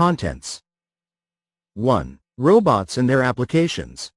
Contents. 1. Robots and their applications.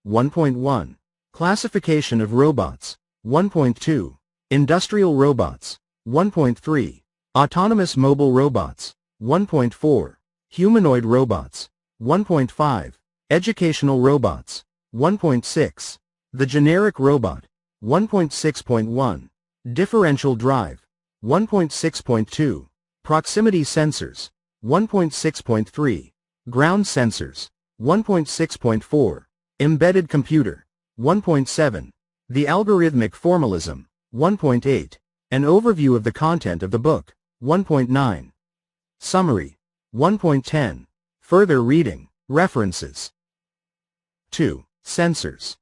1.1. Classification of robots. 1.2. Industrial robots. 1.3. Autonomous mobile robots. 1.4. Humanoid robots. 1.5. Educational robots. 1.6. The generic robot. 1.6.1. Differential drive. 1.6.2. Proximity sensors. 1.6.3. Ground sensors. 1.6.4. Embedded computer. 1.7. The algorithmic formalism. 1.8. An overview of the content of the book. 1.9. Summary. 1.10. Further reading. References. 2. Sensors.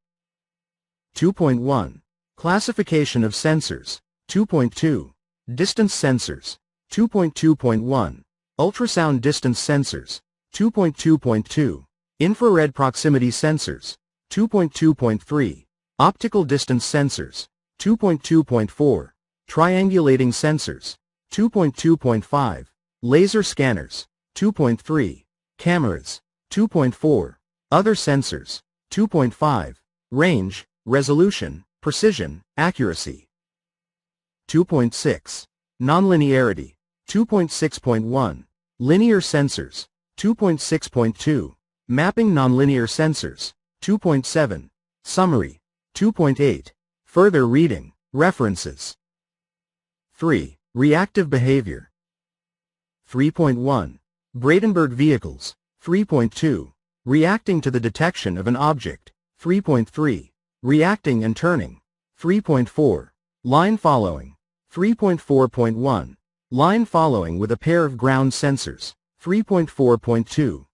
2.1. Classification of sensors. 2.2. Distance sensors. 2.2.1. Ultrasound distance sensors. 2.2.2. Infrared proximity sensors. 2.2.3. Optical distance sensors. 2.2.4. Triangulating sensors. 2.2.5. Laser scanners. 2.3. Cameras. 2.4. Other sensors. 2.5. Range, resolution, precision, accuracy. 2.6. Nonlinearity. 2.6.1. Linear sensors. 2.6.2. Mapping nonlinear sensors. 2.7. Summary. 2.8. Further reading. References. 3. Reactive behavior. 3.1. Bradenberg vehicles. 3.2. Reacting to the detection of an object. 3.3. Reacting and turning. 3.4. Line following. 3.4.1. Line following with a pair of ground sensors. 3.4.2.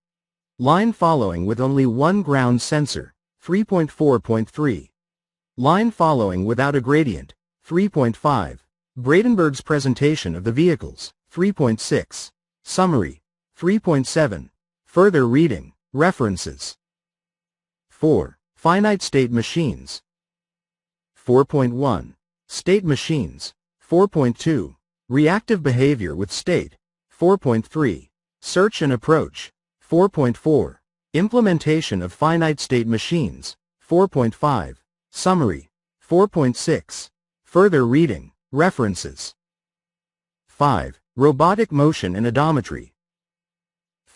Line following with only one ground sensor. 3.4.3. Line following without a gradient. 3.5. Bradenberg's presentation of the vehicles. 3.6. Summary. 3.7. Further reading. References. 4. Finite state machines. 4.1. State machines. 4.2. Reactive behavior with state. 4.3. Search and approach. 4.4. Implementation of finite state machines. 4.5. Summary. 4.6. Further reading. References. 5. Robotic motion and odometry.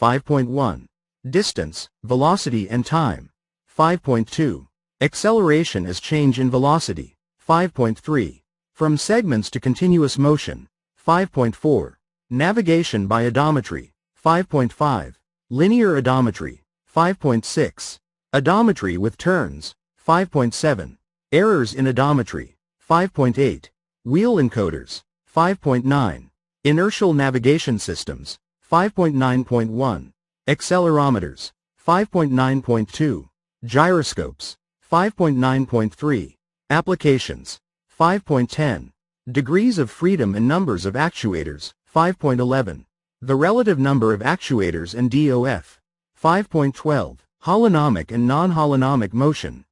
5.1. Distance, velocity and time. 5.2. Acceleration as change in velocity. 5.3. From segments to continuous motion. 5.4. Navigation by odometry. 5.5. Linear odometry. 5.6. Odometry with turns. 5.7. Errors in odometry. 5.8. Wheel encoders. 5.9. Inertial navigation systems. 5.9.1. Accelerometers. 5.9.2. Gyroscopes. 5.9.3. Applications. 5.10. Degrees of freedom and numbers of actuators. 5.11. The relative number of actuators and DOF. 5.12. Holonomic and non-holonomic motion.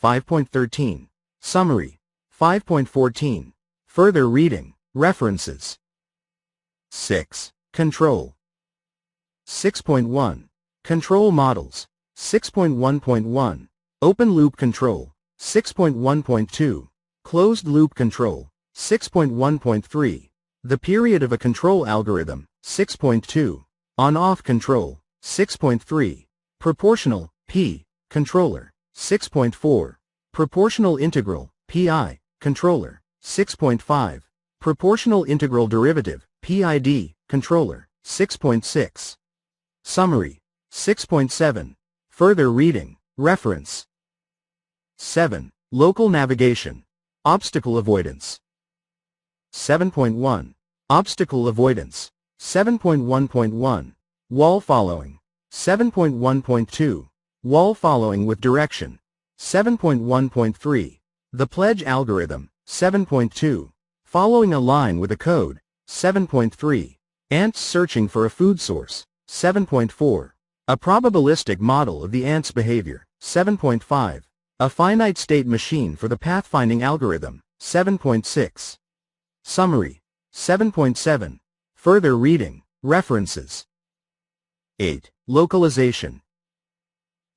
5.13. Summary. 5.14. Further reading. References. 6. Control. 6.1. Control models. 6.1.1. Open loop control. 6.1.2. Closed loop control. 6.1.3. The period of a control algorithm. 6.2. On-off control. 6.3. Proportional, P, controller. 6.4. Proportional integral, PI, controller. 6.5. Proportional integral derivative, PID, controller. 6.6. Summary. 6.7. Further reading. Reference. 7. Local navigation. Obstacle avoidance. 7.1. Obstacle avoidance. 7.1.1. Wall following. 7.1.2. Wall following with direction. 7.1.3. The pledge algorithm. 7.2. Following a line with a code. 7.3. Ants searching for a food source. 7.4. A probabilistic model of the ant's behavior. 7.5. A finite state machine for the pathfinding algorithm. 7.6. Summary. 7.7. Further reading. References. 8. Localization.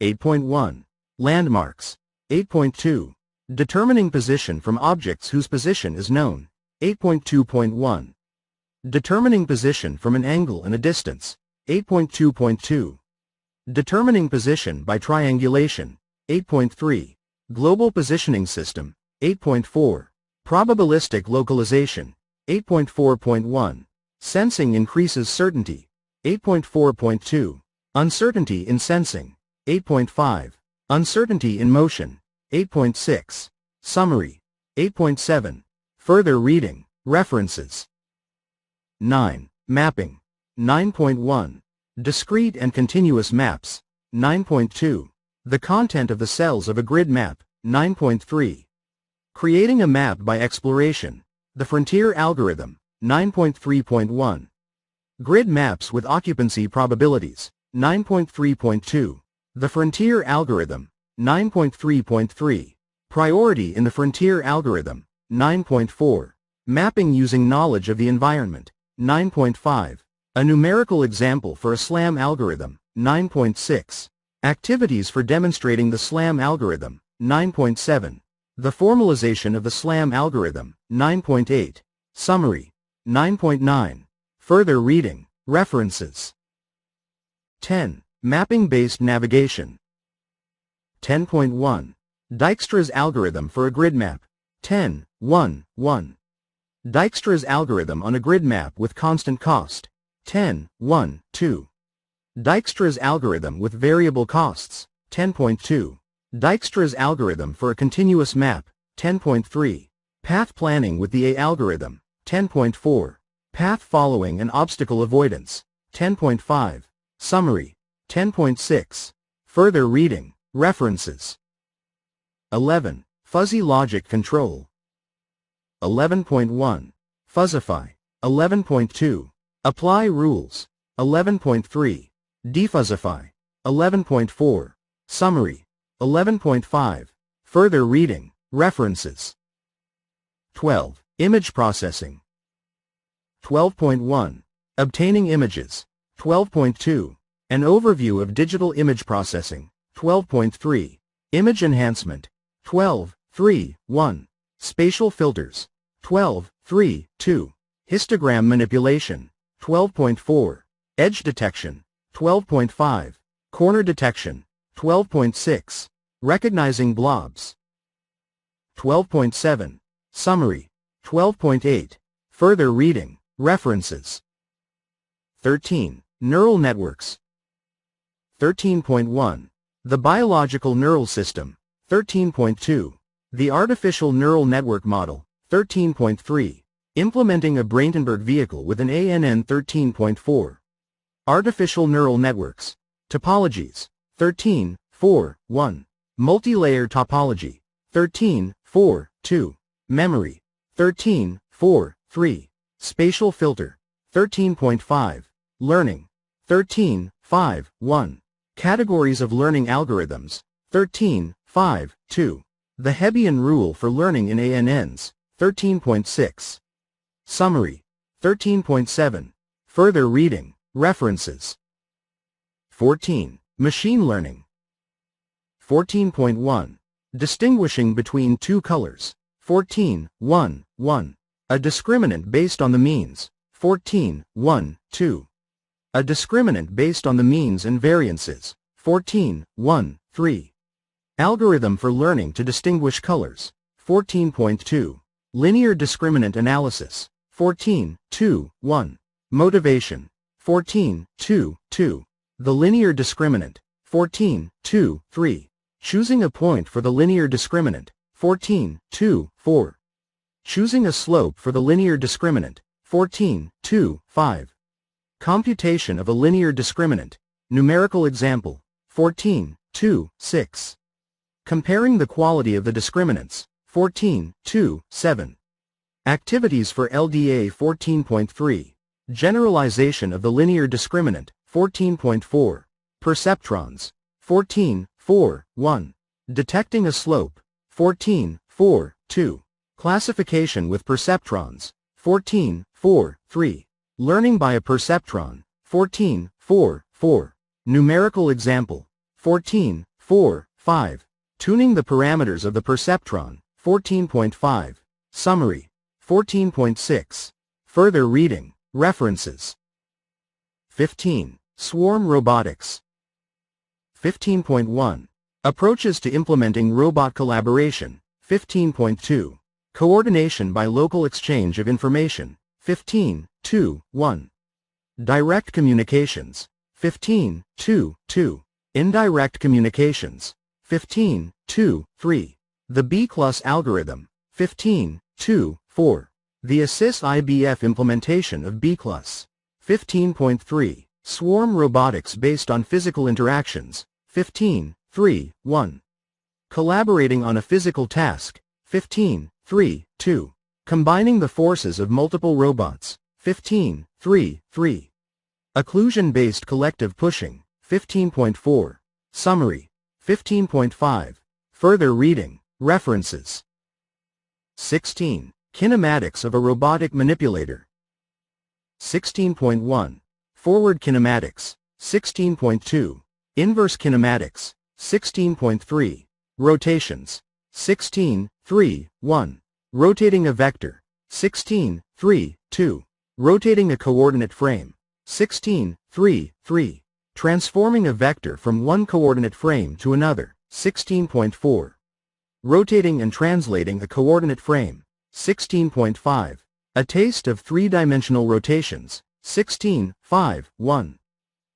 8.1. Landmarks. 8.2. Determining position from objects whose position is known. 8.2.1. Determining position from an angle and a distance. 8.2.2. Determining position by triangulation. 8.3. Global positioning system. 8.4. Probabilistic localization. 8.4.1. Sensing increases certainty. 8.4.2. Uncertainty in sensing. 8.5. Uncertainty in motion. 8.6. Summary. 8.7. Further reading. References. 9. Mapping. 9.1. Discrete and continuous maps. 9.2. The content of the cells of a grid map. 9.3. Creating a map by exploration. The frontier algorithm. 9.3.1. Grid maps with occupancy probabilities. 9.3.2. The frontier algorithm. 9.3.3. Priority in the frontier algorithm. 9.4. Mapping using knowledge of the environment. 9.5. A numerical example for a SLAM algorithm. 9.6. Activities for demonstrating the SLAM algorithm. 9.7. The formalization of the SLAM algorithm. 9.8. Summary. 9.9. Further reading. References. 10. Mapping-based navigation. 10.1. Dijkstra's algorithm for a grid map. 10.1.1. Dijkstra's algorithm on a grid map with constant cost. 10.1.2. Dijkstra's algorithm with variable costs. 10.2. Dijkstra's algorithm for a continuous map. 10.3. Path planning with the A algorithm. 10.4. Path following and obstacle avoidance. 10.5. Summary. 10.6. Further reading. References. 11. Fuzzy logic control. 11.1. Fuzzify. 11.2. Apply rules. 11.3. Defuzzify. 11.4. Summary. 11.5. Further reading. References. 12. Image processing. 12.1. Obtaining images. 12.2. An overview of digital image processing. 12.3. Image enhancement. 12.3.1. Spatial filters. 12.3.2. Histogram manipulation. 12.4. Edge detection. 12.5. Corner detection. 12.6. Recognizing blobs. 12.7. Summary. 12.8. Further reading. References. 13. Neural networks. 13.1. The biological neural system. 13.2. The artificial neural network model. 13.3. Implementing a Braintenberg vehicle with an ANN. 13.4. Artificial neural networks. Topologies. 13.4.1. Multi-layer topology. 13.4.2. Memory. 13.4.3. Spatial filter. 13.5. Learning. 13.5.1. Categories of learning algorithms. 13.5.2. The Hebbian rule for learning in ANNs. 13.6. Summary. 13.7. Further reading. References. 14. Machine learning. 14.1. Distinguishing between two colors. 14.1.1. A discriminant based on the means. 14.1.2. A discriminant based on the means and variances. 14.1.3. Algorithm for learning to distinguish colors. 14.2. Linear discriminant analysis. 14.2.1. Motivation. 14.2.2. The linear discriminant. 14.2.3. Choosing a point for the linear discriminant. 14.2.4. Choosing a slope for the linear discriminant. 14.2.5. Computation of a linear discriminant. Numerical example. 14.2.6. Comparing the quality of the discriminants. 14.2.7. Activities for LDA. 14.3. Generalization of the linear discriminant. 14.4. Perceptrons. 14.4.1. Detecting a slope. 14.4.2. Classification with perceptrons. 14.4.3. Learning by a perceptron. 14.4.4. Numerical example. 14.4.5. Tuning the parameters of the perceptron. 14.5. Summary. 14.6. Further reading. References. 15. Swarm Robotics. 15.1. Approaches to implementing robot collaboration. 15.2. Coordination by local exchange of information. 15.2.1. Direct communications. 15.2.2. Indirect communications. 15.2.3. The B-class algorithm. 15.2.4. The ASYS-IBF implementation of B-class. 15.3. Swarm robotics based on physical interactions. 15.3.1. Collaborating on a physical task. 15.3.2. Combining the forces of multiple robots. 15.3.3. Occlusion-based collective pushing. 15.4. Summary. 15.5. Further reading. References. 16. Kinematics of a robotic manipulator. 16.1. Forward kinematics. 16.2. Inverse kinematics. 16.3. Rotations. 16.3.1. Rotating a vector. 16.3.2. Rotating a coordinate frame. 16.3.3. Transforming a vector from one coordinate frame to another. 16.4. Rotating and translating a coordinate frame. 16.5. A taste of three-dimensional rotations. 16.5.1.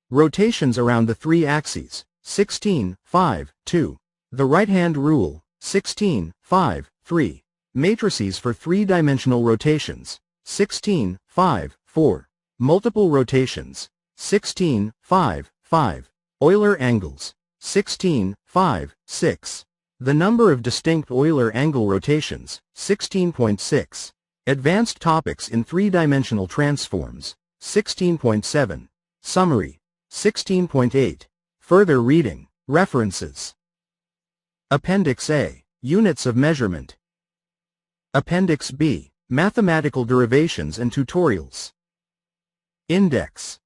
Rotations around the three axes. 16.5.2. The right-hand rule. 16.5.3. Matrices for three-dimensional rotations. 16.5.4. Multiple rotations. 16.5.5. Euler angles. 16.5.6. The number of distinct Euler angle rotations. 16.6. Advanced topics in three-dimensional transforms. 16.7. Summary. 16.8. Further reading. References. Appendix A. Units of measurement. Appendix B. Mathematical derivations and tutorials. Index.